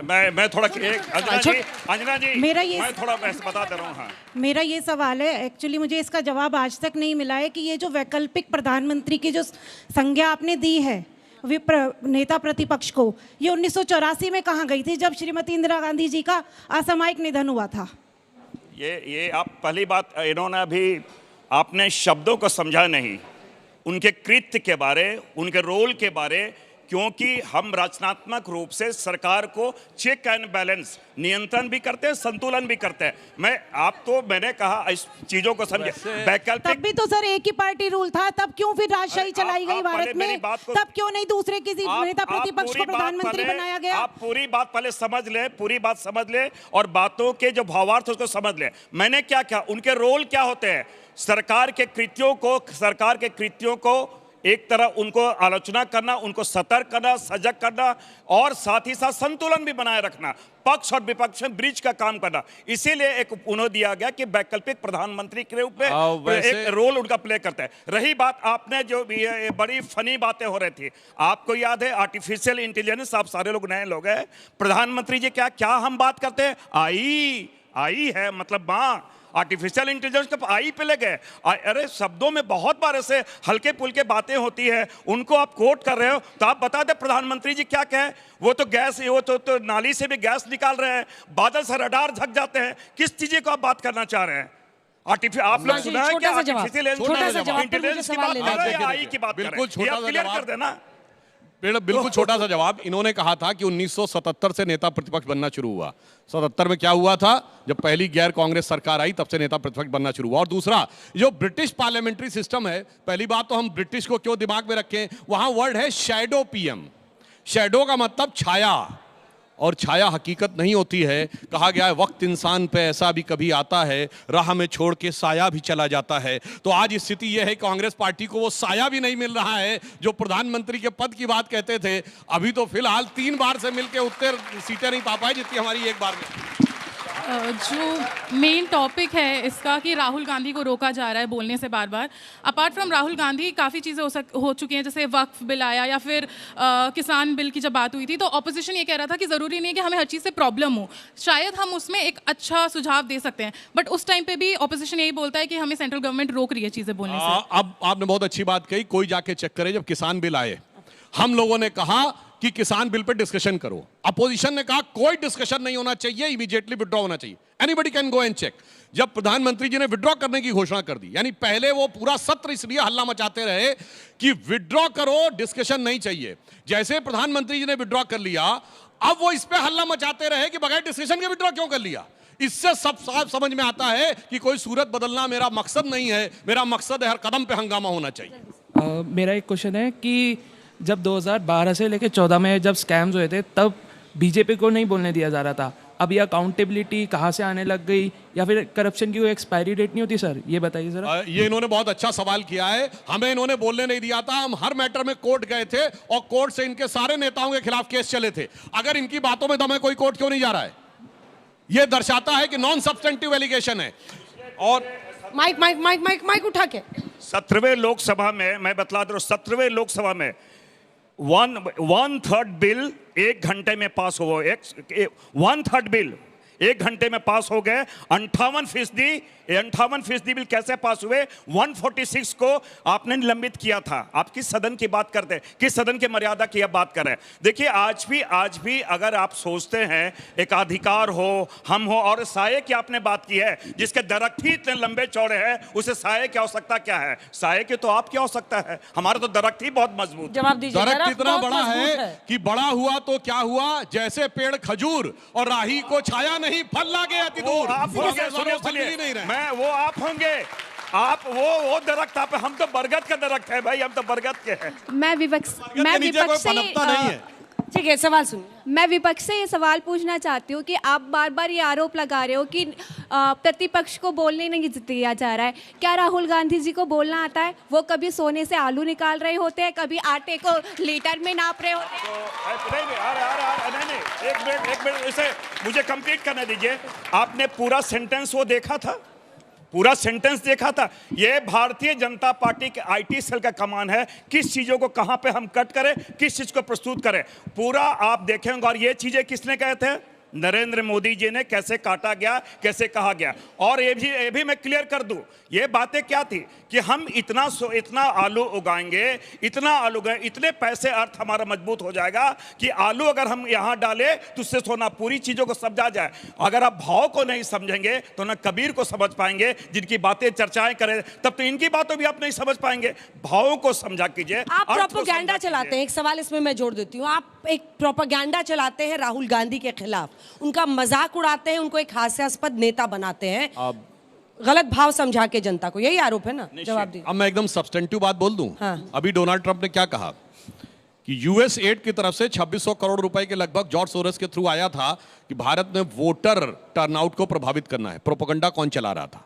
मैं थोड़ा अंजना जी मेरा ये मैं थोड़ा बता दे रहा हूँ। हाँ। मेरा ये सवाल है, एक्चुअली मुझे इसका जवाब आज तक नहीं मिला है कि ये जो वैकल्पिक प्रधानमंत्री की जो संज्ञा आपने दी है नेता प्रतिपक्ष को, ये 1984 में कहाँ गई थी जब श्रीमती इंदिरा गांधी जी का असामयिक निधन हुआ था? ये आप पहली बात, इन्होंने अभी आपने शब्दों को समझा नहीं, उनके कृत्य के बारे, उनके रोल के बारे, क्योंकि हम रचनात्मक रूप से सरकार को चेक एंड बैलेंस, नियंत्रण भी करते हैं, संतुलन भी करते हैं। मैंने कहा इस चीजों को समझे। वैकल्पिक तब भी तो सर एक ही पार्टी रूल था, तब क्यों फिर राजशाही चलाई गई भारत में? तब क्यों नहीं दूसरे किसी नेता प्रतिपक्ष को प्रधानमंत्री बनाया गया? आप पूरी बात पहले समझ ले और बातों के जो भावार्थ उसको समझ ले। मैंने क्या कहा, उनके रोल क्या होते हैं? सरकार के कृत्यों को एक तरह उनको आलोचना करना, उनको सतर्क करना, सजग करना और साथ ही साथ संतुलन भी बनाए रखना, पक्ष और विपक्ष में ब्रिज का काम करना। इसीलिए एक उन्होंने दिया गया कि वैकल्पिक प्रधानमंत्री के रूप में एक रोल उनका प्ले करता है। रही बात, आपने जो बड़ी फनी बातें हो रही थी, आपको याद है आर्टिफिशियल इंटेलिजेंस, आप सारे लोग नए लोग हैं। प्रधानमंत्री जी क्या हम बात करते हैं? आई है मतलब माँ, आर्टिफिशियल इंटेलिजेंस तो आई पे लगे। अरे शब्दों में बहुत बार ऐसे हल्के पुल्के बातें होती है, उनको आप कोट कर रहे हो, तो आप बता दे प्रधानमंत्री जी क्या कहे। वो तो नाली से भी गैस निकाल रहे हैं, बादल से रडार झक जाते हैं। किस चीज को आप बात करना चाह रहे हैं? आप लोग सुना है क्या आर्टिफिशियल इंटेलिजेंस की बात कर रहे हैं, आई की बात कर रहे हैं? क्लियर कर देना। बिल्कुल छोटा सा जवाब। इन्होंने कहा था कि 1977 से नेता प्रतिपक्ष बनना शुरू हुआ। 77 में क्या हुआ था? जब पहली गैर कांग्रेस सरकार आई तब से नेता प्रतिपक्ष बनना शुरू हुआ। और दूसरा, जो ब्रिटिश पार्लियामेंट्री सिस्टम है, पहली बात तो हम ब्रिटिश को क्यों दिमाग में रखें, वहां वर्ड है शैडो पीएम। शैडो का मतलब छाया, और छाया हकीकत नहीं होती है। कहा गया है वक्त इंसान पे ऐसा भी कभी आता है, राह में छोड़ के साया भी चला जाता है। तो आज स्थिति यह है, कांग्रेस पार्टी को वो साया भी नहीं मिल रहा है जो प्रधानमंत्री के पद की बात कहते थे। अभी तो फिलहाल 3 बार से मिलके उतने सीटें नहीं पा पाए जितनी हमारी एक बार में। जो मेन टॉपिक है इसका कि राहुल गांधी को रोका जा रहा है बोलने से बार बार, अपार्ट फ्रॉम राहुल गांधी काफ़ी चीज़ें हो चुकी हैं, जैसे वक्फ बिल आया या फिर किसान बिल की जब बात हुई थी तो ऑपोजिशन ये कह रहा था कि ज़रूरी नहीं है कि हमें हर चीज़ से प्रॉब्लम हो, शायद हम उसमें एक अच्छा सुझाव दे सकते हैं, बट उस टाइम पे भी ऑपोजिशन यही बोलता है कि हमें सेंट्रल गवर्नमेंट रोक रही है चीज़ें बोलने से। अब आपने बहुत अच्छी बात कही, कोई जाके चेक करे, जब किसान बिल आए हम लोगों ने कहा कि किसान बिल पे डिस्कशन करो, अपोजिशन ने कहा कोई डिस्कशन नहीं होना चाहिए, इमीडिएटली विड्रॉ होना चाहिए, anybody can go and check. जब प्रधानमंत्री जी ने विड्रॉ करने की घोषणा कर दी, यानी पहले वो पूरा सत्र इसलिए हल्ला मचाते रहे कि विड्रॉ करो, डिस्कशन नहीं चाहिए, जैसे प्रधानमंत्री जी ने विड्रॉ कर लिया अब वो इस पे हल्ला मचाते रहे कि बगैर डिस्कशन के विड्रॉ क्यों कर लिया। इससे सब साफ समझ में आता है कि कोई सूरत बदलना मेरा मकसद नहीं है, मेरा मकसद है हर कदम पे हंगामा होना चाहिए। मेरा एक क्वेश्चन है कि जब 2012 से लेकर 14 में जब स्कैम्स हुए थे तब बीजेपी को नहीं बोलने दिया जा रहा था, अब ये अकाउंटेबिलिटी कहाँ से आने लग गई, या फिर करप्शन की कोई एक्सपायरी डेट नहीं होती सर, ये बताइए सर। ये इन्होंने बहुत अच्छा सवाल किया है, हमें इन्होंने बोलने नहीं दिया था, हम हर मैटर में कोर्ट गए थे और कोर्ट से इनके सारे नेताओं के खिलाफ केस चले थे, अगर इनकी बातों में दम है कोई कोर्ट क्यों नहीं जा रहा है, ये दर्शाता है कि नॉन सब्सटेंटिव एलिगेशन है। और mike mike mike mike mike उठा के 17वें लोकसभा में मैं बतला दे रहा हूं, 17वें लोकसभा में 1/3 बिल 1 घंटे में पास हो गए, 1/3 बिल 1 घंटे में पास हो गए। 58% बिल कैसे पास हुए? 146 को आपने निलंबित किया था। आप किस सदन की बात करते हैं, किस सदन की मर्यादा की आप बात कर रहे हैं? देखिए आज भी अगर आप सोचते हैं एक अधिकार हो, हम हो, और साये की आपने बात की है, जिसके दरख्त ही इतने लंबे चौड़े हैं, उसे साये की आवश्यकता क्या है? साये की तो आपकी आवश्यकता है, हमारा तो दरख्त ही बहुत मजबूत। जवाब दीजिए। दरख्त इतना बड़ा है कि बड़ा हुआ तो क्या हुआ, जैसे पेड़ खजूर और राही को छाया नहीं, फल लागे अति दूर। आप होंगे, वो आप होंगे, आप वो दरख्त आप, हम तो बरगद का दरख्त है भाई, हम तो बरगद के हैं। मैं विपक्ष से ठीक है, सवाल सुनिए। मैं विपक्ष से ये सवाल पूछना चाहती हूँ कि आप बार बार ये आरोप लगा रहे हो कि प्रतिपक्ष को बोलने नहीं दिया जा रहा है, क्या राहुल गांधी जी को बोलना आता है? वो कभी सोने से आलू निकाल रहे होते हैं, कभी आटे को लीटर में नाप रहे होते हैं। नहीं, एक मिनट इसे मुझे कंप्लीट करने दीजिए। आपने पूरा सेंटेंस वो देखा था, पूरा सेंटेंस देखा था? ये भारतीय जनता पार्टी के आईटी सेल का कमान है, किस चीजों को कहां पे हम कट करें, किस चीज को प्रस्तुत करें, पूरा आप देखेंगे। और ये चीजें किसने कहे थे? नरेंद्र मोदी जी ने कैसे काटा गया, कैसे कहा गया। और ये भी मैं क्लियर कर दूं, ये बातें क्या थी कि हम इतना आलू उगाएंगे, इतना आलू उगाएंगे, इतने पैसे, अर्थ हमारा मजबूत हो जाएगा कि आलू अगर हम यहाँ डालें तो उससे सोना, पूरी चीजों को समझा जाए। अगर आप भाव को नहीं समझेंगे तो ना कबीर को समझ पाएंगे, जिनकी बातें चर्चाएं करें तब तो इनकी बातों भी आप नहीं समझ पाएंगे। भावों को समझा कीजिए। आप प्रोपेगेंडा चलाते हैं, एक सवाल इसमें मैं जोड़ देती हूँ, आप एक प्रोपेगेंडा चलाते हैं राहुल गांधी के खिलाफ, उनका मजाक उड़ाते हैं, उनको एक हास्यास्पद नेता बनाते हैं, गलत भाव समझा के जनता को, यही आरोप है ना? जवाब दीजिए। अब मैं एकदम सब्सटेंटिव बात बोल दूं। हाँ। अभी डोनाल्ड ट्रंप ने क्या कहा कि यूएस एड की तरफ से 2600 करोड़ रुपए के लगभग जॉर्ज सोरोस के थ्रू आया था कि भारत में वोटर टर्नआउट को प्रभावित करना है। प्रोपेगेंडा कौन चला रहा था?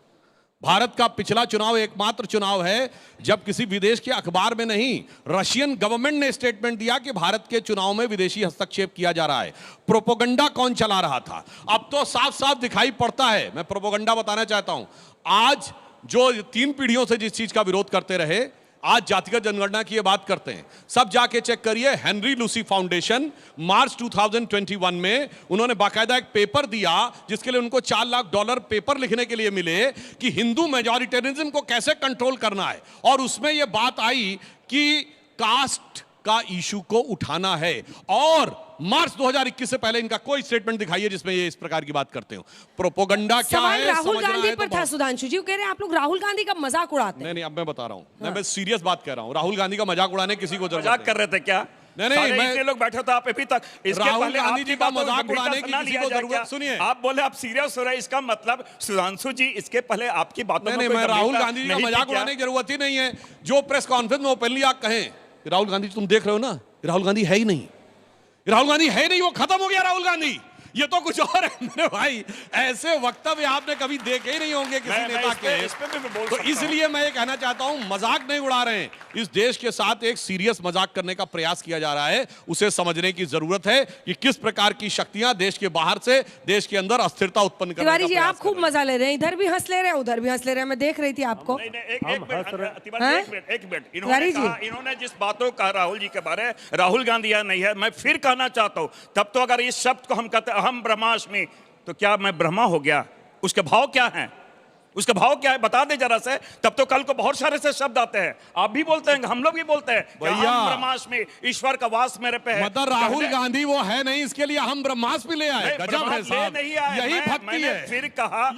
भारत का पिछला चुनाव एकमात्र चुनाव है जब किसी विदेश के अखबार में नहीं, रशियन गवर्नमेंट ने स्टेटमेंट दिया कि भारत के चुनाव में विदेशी हस्तक्षेप किया जा रहा है। प्रोपेगेंडा कौन चला रहा था? अब तो साफ साफ दिखाई पड़ता है। मैं प्रोपेगेंडा बताना चाहता हूं, आज जो 3 पीढ़ियों से जिस चीज का विरोध करते रहे, आज जातिगत जनगणना की ये बात करते हैं। सब जाके चेक करिए, हेनरी लूसी फाउंडेशन मार्च 2021 में उन्होंने बाकायदा एक पेपर दिया जिसके लिए उनको $4 लाख पेपर लिखने के लिए मिले कि हिंदू मेजॉरिटेरिज्म को कैसे कंट्रोल करना है। और उसमें ये बात आई कि कास्ट का इशू को उठाना है। और मार्च 2021 से पहले इनका कोई स्टेटमेंट दिखाइए जिसमें ये इस प्रकार की बात करते हो। प्रोपेगेंडा क्या है? राहुल गांधी पर था। सुधांशु जी कह रहे हैं आप लोग राहुल गांधी का मजाक उड़ाते हैं। नहीं, अब मैं बता रहा हूं, मैं सीरियस बात कर रहा हूं। राहुल गांधी का मजाक उड़ाने किसी को जरूरत मजाक कर रहे थे क्या? नहीं, मैं लोग बैठे थे आप अभी तक। राहुल गांधी जी का मजाक उड़ाने की किसी को जरूरत? सुनिए, आप बोले आप सीरियस हो रहे हैं, इसका मतलब सुधांशु जी इसके पहले आपकी बातों में मैं राहुल गांधी जी का मजाक उड़ाने की जरूरत ही नहीं है। जो प्रेस कॉन्फ्रेंस में ओपनली आप कहें राहुल गांधी, तुम देख रहे हो ना, राहुल गांधी है ही नहीं, राहुल गांधी है नहीं, वो खत्म हो गया राहुल गांधी। ये तो कुछ और है मेरे भाई। ऐसे वक्तव्य आपने कभी देखे ही नहीं होंगे किसी नेता के। तो इसलिए मैं ये कहना चाहता हूं, मजाक नहीं उड़ा रहे हैं। इस देश के साथ एक सीरियस मजाक करने का प्रयास किया जा रहा है। उसे समझने की जरूरत है कि किस प्रकार की शक्तियां देश के बाहर से देश के अंदर अस्थिरता उत्पन्न करने का तिवारी जी, आप खूब मजा ले रहे हैं, इधर भी हंस ले रहे हैं, उधर भी हंस ले रहे हैं। मैं देख रही थी आपको। एक मिनट, इन्होंने जिस बातों का राहुल जी के बारे में, राहुल गांधी या नहीं है, मैं फिर कहना चाहता हूं, तब तो अगर इस शब्द को हम कहते हम ब्रह्मास्मि, तो क्या मैं ब्रह्मा हो गया? उसके भाव क्या हैं? उसका भाव क्या है बता दे जरा से। तब तो कल को बहुत सारे से शब्द आते हैं, आप भी बोलते हैं, हम लोग भी बोलते हैं ब्रह्मास्मि, ईश्वर का वास मेरे पे है। मतलब राहुल गांधी वो है नहीं, इसके लिए हम ब्रह्मास्मि ले आए। गजब है साहब, यही भक्ति है। फिर कहा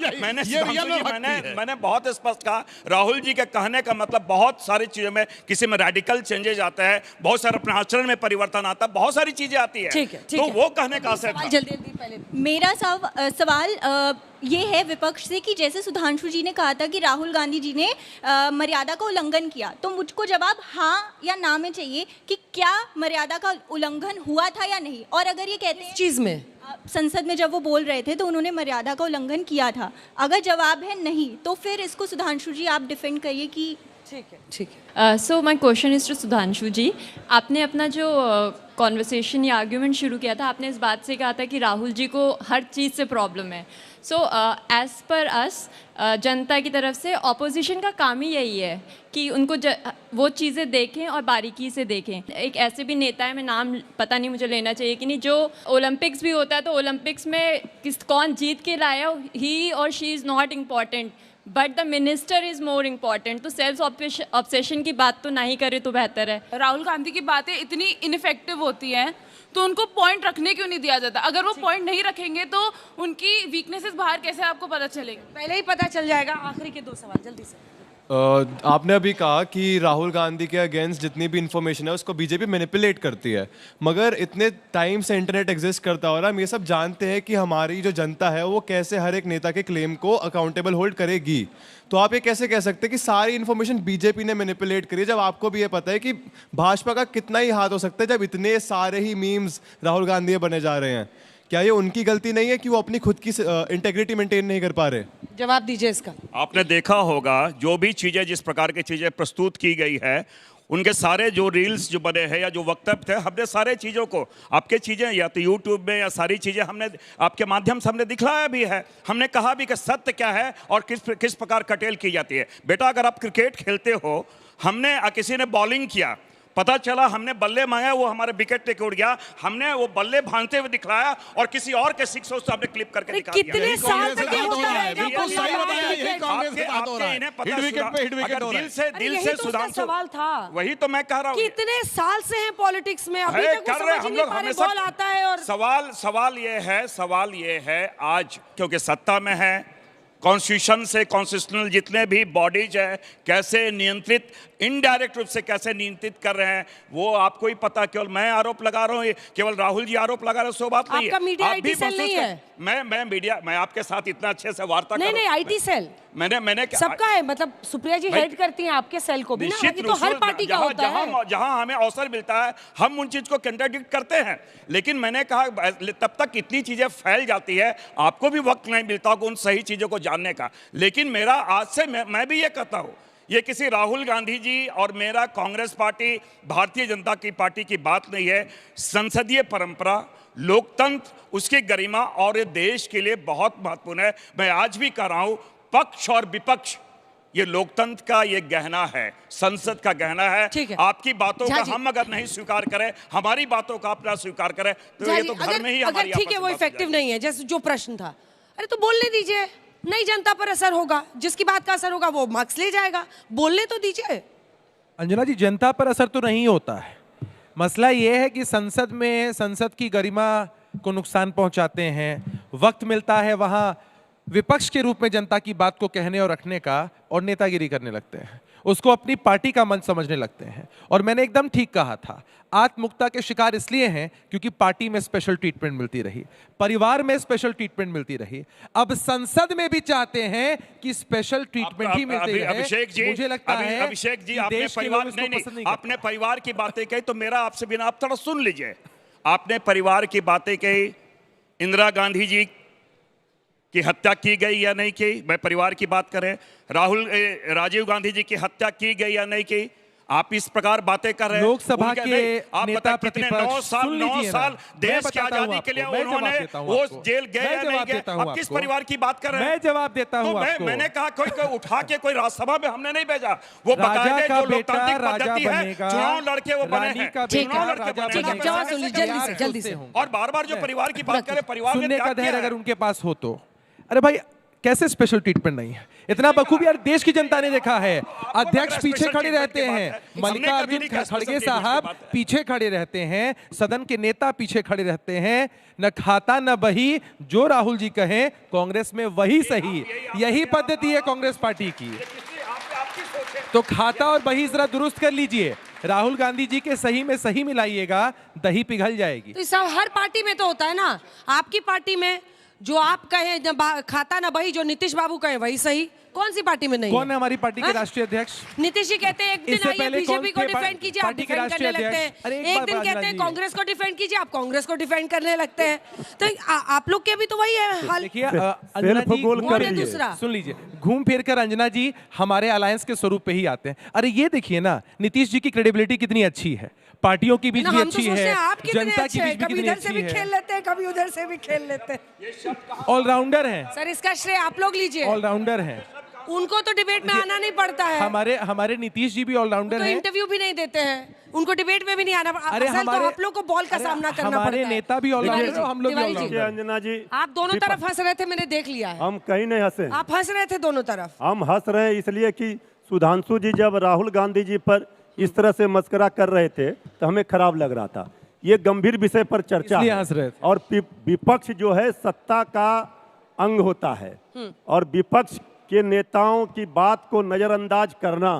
मैंने बहुत स्पष्ट कहा, राहुल जी के कहने का मतलब बहुत सारी चीजों में, किसी में रेडिकल चेंजेस आता है, बहुत सारे अपने आचरण में परिवर्तन आता है, बहुत सारी चीजें आती है। तो वो कहने का मेरा सवाल ये है विपक्ष से कि जैसे सुधांशु जी ने कहा था कि राहुल गांधी जी ने मर्यादा का उल्लंघन किया, तो मुझको जवाब हाँ या ना में चाहिए कि क्या मर्यादा का उल्लंघन हुआ था या नहीं। और अगर ये कहते हैं चीज में संसद में जब वो बोल रहे थे तो उन्होंने मर्यादा का उल्लंघन किया था, अगर जवाब है नहीं तो फिर इसको सुधांशु जी आप डिफेंड करिए कि ठीक है। So my question is to Sudhanshu ji, आपने अपना जो कॉन्वर्सेशन या आर्ग्यूमेंट शुरू किया था, आपने इस बात से कहा था कि राहुल जी को हर चीज़ से प्रॉब्लम है। सो एज पर अस जनता की तरफ से ऑपोजिशन का काम ही यही है कि उनको वो चीज़ें देखें और बारीकी से देखें। एक ऐसे भी नेता है, मैं नाम पता नहीं मुझे लेना चाहिए कि नहीं, जो ओलंपिक्स भी होता है तो ओलंपिक्स में कौन जीत के लाया, ही और she is not important but the minister is more important. तो सेल्फ ऑब्सेशन की बात तो नहीं करे तो बेहतर है। राहुल गांधी की बातें इतनी इनफेक्टिव होती हैं तो उनको पॉइंट रखने क्यों नहीं दिया जाता? अगर वो पॉइंट नहीं रखेंगे तो उनकी वीकनेसेस बाहर कैसे आपको पता चलेगा? पहले ही पता चल जाएगा। आखिरी के 2 सवाल जल्दी से। आपने अभी कहा कि राहुल गांधी के अगेंस्ट जितनी भी इंफॉर्मेशन है उसको बीजेपी मैनिपुलेट करती है, मगर इतने टाइम से इंटरनेट एग्जिस्ट करता हो रहा है, हम ये सब जानते हैं कि हमारी जो जनता है वो कैसे हर एक नेता के क्लेम को अकाउंटेबल होल्ड करेगी। तो आप ये कैसे कह सकते हैं कि सारी इन्फॉर्मेशन बीजेपी ने मैनिपुलेट करी, जब आपको भी ये पता है कि भाजपा का कितना ही हाथ हो सकता है जब इतने सारे ही मीम्स राहुल गांधी बने जा रहे हैं? क्या ये उनकी गलती नहीं है कि वो अपनी खुद की इंटेग्रिटी मेंटेन नहीं कर पा रहे? जवाब दीजिए इसका। आपने देखा होगा जो भी चीजें, जिस प्रकार की चीजें प्रस्तुत की गई है, उनके सारे जो रील्स जो बने हैं या जो वक्तव्य थे, हमने सारे चीज़ों को, आपके चीज़ें या तो यूट्यूब में या सारी चीज़ें हमने आपके माध्यम से हमने दिखलाया भी है। हमने कहा भी कि सत्य क्या है और किस प्रकार कटेल की जाती है। बेटा अगर आप क्रिकेट खेलते हो, हमने किसी ने बॉलिंग किया, पता चला हमने बल्ले मांगा, वो हमारे विकेट टेक उड़ गया, हमने वो बल्ले भांजते हुए दिखलाया और किसी और के सिक्स से हमने क्लिप करके दिखा दिया। कितने साल तक ये होता है? बिल्कुल सही बताया, यही कांग्रेस के साथ हो रहा है। हिट विकेट पे हिट विकेट हो रहा है। दिल से सुधांशु, सवाल था वही तो मैं कह रहा हूँ। कितने साल से हैं पॉलिटिक्स में, अभी तक वो समझ नहीं पा रहे, बॉल आता है और सवाल ये है आज क्योंकि सत्ता में है, कॉन्स्टिट्यूशन से कॉन्स्टिट्यूशनल जितने भी बॉडीज है कैसे नियंत्रित, इनडायरेक्ट रूप से कैसे नियंत्रित कर रहे हैं वो आपको ही पता। केवल मैं आरोप लगा रहा हूँ, केवल राहुल जी आरोप लगा रहे हैं, सो बात नहीं है। आपका मीडिया आईटी सेल नहीं है? मैं मीडिया, मैं आपके साथ इतना अच्छे से वार्ता नहीं आईटी सेल मैंने सबका है, मतलब सुप्रिया जी हेड करती हैं आपके सेल को भी ना, तो हर पार्टी का होता है। जहां हमें अवसर मिलता है हम उन चीज को कंट्राडिक्ट करते हैं, लेकिन मैंने कहा तब तक इतनी चीजें फैल जाती है, आपको भी वक्त नहीं मिलता उन सही चीजों को जानने का। लेकिन मेरा आज से मैं भी ये कहता हूं, ये किसी राहुल गांधी जी और मेरा कांग्रेस पार्टी, भारतीय जनता की पार्टी की बात नहीं है। संसदीय परंपरा, लोकतंत्र, उसकी गरिमा और ये देश के लिए बहुत महत्वपूर्ण है। मैं आज भी कह रहा हूं, पक्ष और विपक्ष ये लोकतंत्र का ये गहना है, संसद का गहना है। आपकी बातों का हम अगर नहीं स्वीकार करें, हमारी बातों का अपना स्वीकार करें, तो ये तो घर में ही हमारी ठीक है, वो इफेक्टिव नहीं है। जैसे जो प्रश्न था, अरे तो बोलने दीजिए, नई जनता पर असर होगा, जिसकी बात का असर होगा वो मार्क्स ले जाएगा, बोलने तो दीजिए। अंजना जी, जनता पर असर तो नहीं होता है, मसला ये है कि संसद में संसद की गरिमा को नुकसान पहुंचाते हैं। वक्त मिलता है वहां विपक्ष के रूप में जनता की बात को कहने और रखने का, और नेतागिरी करने लगते हैं, उसको अपनी पार्टी का मन समझने लगते हैं। और मैंने एकदम ठीक कहा था, आत्ममुक्ता के शिकार इसलिए हैं क्योंकि पार्टी में स्पेशल ट्रीटमेंट मिलती रही, परिवार में स्पेशल ट्रीटमेंट मिलती रही, अब संसद में भी चाहते हैं कि स्पेशल ट्रीटमेंट ही मिलती रहे। अभिषेक जी, मुझे लगता है अभिषेक जी, आपने परिवार नहीं, आपने परिवार की बातें कही तो मेरा आपसे बिना, आप थोड़ा सुन लीजिए। आपने परिवार की बातें कही, इंदिरा गांधी जी की हत्या की गई या नहीं की, मैं परिवार की बात करें, राजीव गांधी जी की हत्या की गई या नहीं की, आप इस प्रकार बातें कर रहे हैं। लोकसभा के नेता प्रतिपक्ष 9 साल देश की आजादी के लिए उन्होंने वो जेल गए या नहीं गए, आप किस परिवार की बात कर रहे हैं? मैं जवाब देता हूं आपको। मैंने कहा कोई उठा के कोई राज्यसभा में हमने नहीं भेजा, वो बाकायदे जो लोकतांत्रिक पद्धति है, चुनाव लड़के वो बने हैं, चुनाव लड़के जल्दी से। और बार-बार जो परिवार की बात करें, परिवार सुनने का धैर्य अगर उनके पास हो तो। अरे भाई कैसे स्पेशल ट्रीटमेंट नहीं है? इतना बखूबी यार देश की जनता ने देखा है। अध्यक्ष पीछे खड़े रहते हैं, मल्लिकार्जुन खड़गे साहब पीछे खड़े रहते हैं, सदन के नेता पीछे खड़े रहते हैं, न खाता न बही, जो राहुल जी कहें कांग्रेस में वही सही। यही पद्धति है कांग्रेस पार्टी की। तो खाता और बही जरा दुरुस्त कर लीजिए। राहुल गांधी जी के सही में सही मिलाइएगा, दही पिघल जाएगी। तो सब हर पार्टी में तो होता है ना। आपकी पार्टी में जो आप कहें खाता ना बही, जो नीतीश बाबू कहे वही सही, कौन सी पार्टी में नहीं? कौन है हमारी पार्टी के राष्ट्रीय अध्यक्ष? नीतीश जी कहते हैं एक दिन आइए बीजेपी को डिफेंड कीजिए, आप डिफेंड करने लगते हैं। एक दिन कहते हैं कांग्रेस को डिफेंड कीजिए, आप कांग्रेस को डिफेंड करने लगते हैं। तो आप लोग के भी तो वही है हाल। देखिए अंजना जी, सुन लीजिए, घूम फिर कर अंजना जी हमारे अलायंस के स्वरूप पे ही आते हैं। अरे ये देखिए ना, नीतीश जी की क्रेडिबिलिटी कितनी अच्छी है, पार्टियों की बीच भी अच्छी है, जनता की बीच भी कितनी अच्छी है। खेल लेते हैं, कभी उधर से भी खेल लेते हैं। ऑलराउंडर हैं सर, इसका श्रेय आप लोग लीजिए। ऑलराउंडर हैं, उनको तो डिबेट में आना नहीं पड़ता है। हमारे नीतीश जी भी ऑलराउंडर हैं। तो इंटरव्यू भी नहीं देते हैं, उनको डिबेट में भी नहीं आना। अरे हमारे आप लोग को बॉल का सामना करना पड़ता है। हमारे नेता भी ऑलराउंडर हैं, हम लोग भी ऑलराउंडर हैं। अंजना जी, आप दोनों तरफ हंस रहे थे, मैंने देख लिया है। हम कहीं नहीं हंसे, आप हंस रहे थे दोनों तरफ। हम हंस रहे इसलिए कि सुधांशु जी जब राहुल गांधी जी पर इस तरह से मस्करा कर रहे थे तो हमें खराब लग रहा था। ये गंभीर विषय पर चर्चा है और विपक्ष जो है सत्ता का अंग होता है और विपक्ष के नेताओं की बात को नजरअंदाज करना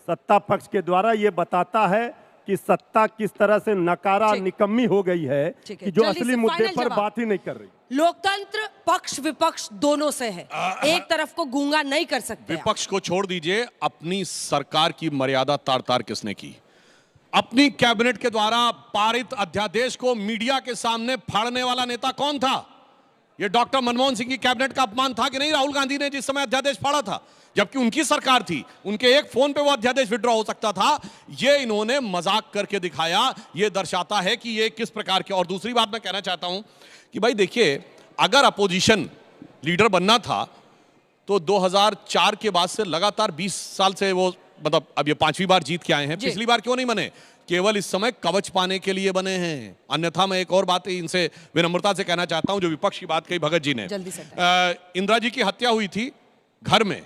सत्ता पक्ष के द्वारा ये बताता है कि सत्ता किस तरह से नकारा निकम्मी हो गई है कि जो असली मुद्दे पर बात ही नहीं कर रही। लोकतंत्र पक्ष विपक्ष दोनों से है, एक तरफ को गूंगा नहीं कर सकते। विपक्ष को छोड़ दीजिए, अपनी सरकार की मर्यादा तार तार किसने की? अपनी कैबिनेट के द्वारा पारित अध्यादेश को मीडिया के सामने फाड़ने वाला नेता कौन था? ये डॉक्टर मनमोहन सिंह की कैबिनेट का अपमान था कि नहीं? राहुल गांधी ने जिस समय अध्यादेश फाड़ा था, जबकि उनकी सरकार थी, उनके एक फोन पे वो अध्यादेश विड्रॉ हो सकता था। ये इन्होंने मजाक करके दिखाया। ये दर्शाता है कि ये किस प्रकार के। और दूसरी बात मैं कहना चाहता हूं कि भाई देखिए, अगर अपोजिशन लीडर बनना था तो 2004 के बाद से लगातार 20 साल से वो, मतलब अब ये 5वीं बार जीत के आए हैं। पिछली बार क्यों नहीं बने? केवल इस समय कवच पाने के लिए बने हैं। अन्यथा मैं एक और बात इनसे विनम्रता से कहना चाहता हूं, जो विपक्ष की बात कही भगत जी ने, इंदिरा जी की हत्या हुई थी घर में,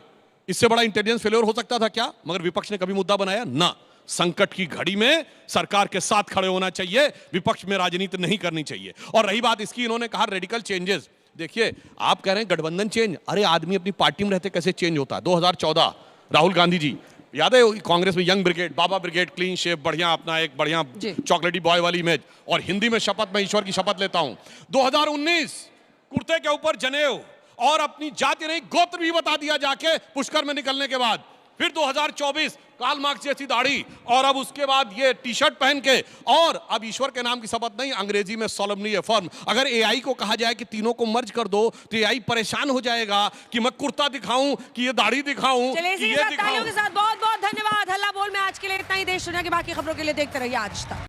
इससे बड़ा इंटेलिजेंस फेलियर हो सकता था क्या? मगर विपक्ष ने कभी मुद्दा बनाया ना। संकट की घड़ी में सरकार के साथ खड़े होना चाहिए, विपक्ष में राजनीति नहीं करनी चाहिए। और रही बात इसकी, इन्होंने कहा रेडिकल चेंजेस। देखिए, आप कह रहे हैं गठबंधन चेंज, अरे आदमी अपनी पार्टी में रहते कैसे चेंज होता है? 2014 राहुल गांधी जी, याद है कांग्रेस में यंग ब्रिगेड, बाबा ब्रिगेड, क्लीन शेप, बढ़िया अपना एक बढ़िया चॉकलेटी बॉय वाली इमेज, और हिंदी में शपथ, मैं ईश्वर की शपथ लेता हूं। 2019 कुर्ते के ऊपर जनेऊ और अपनी जाति नहीं गोत्र भी बता दिया जाके पुष्कर में निकलने के बाद। फिर 2024 कार्ल मार्क्स जैसी दाढ़ी, और अब उसके बाद ये टी शर्ट पहन के, और अब ईश्वर के नाम की शपथ नहीं, अंग्रेजी में सोलमनी अफर्म। अगर एआई को कहा जाए कि तीनों को मर्ज कर दो तो एआई परेशान हो जाएगा कि मैं कुर्ता दिखाऊं कि ये दाढ़ी दिखाऊं कि ये दिखाऊं। बहुत बहुत धन्यवाद। हल्ला बोल में आज के लिए इतना ही। देश दुनिया की बाकी खबरों के लिए देखते रहिए आज तक।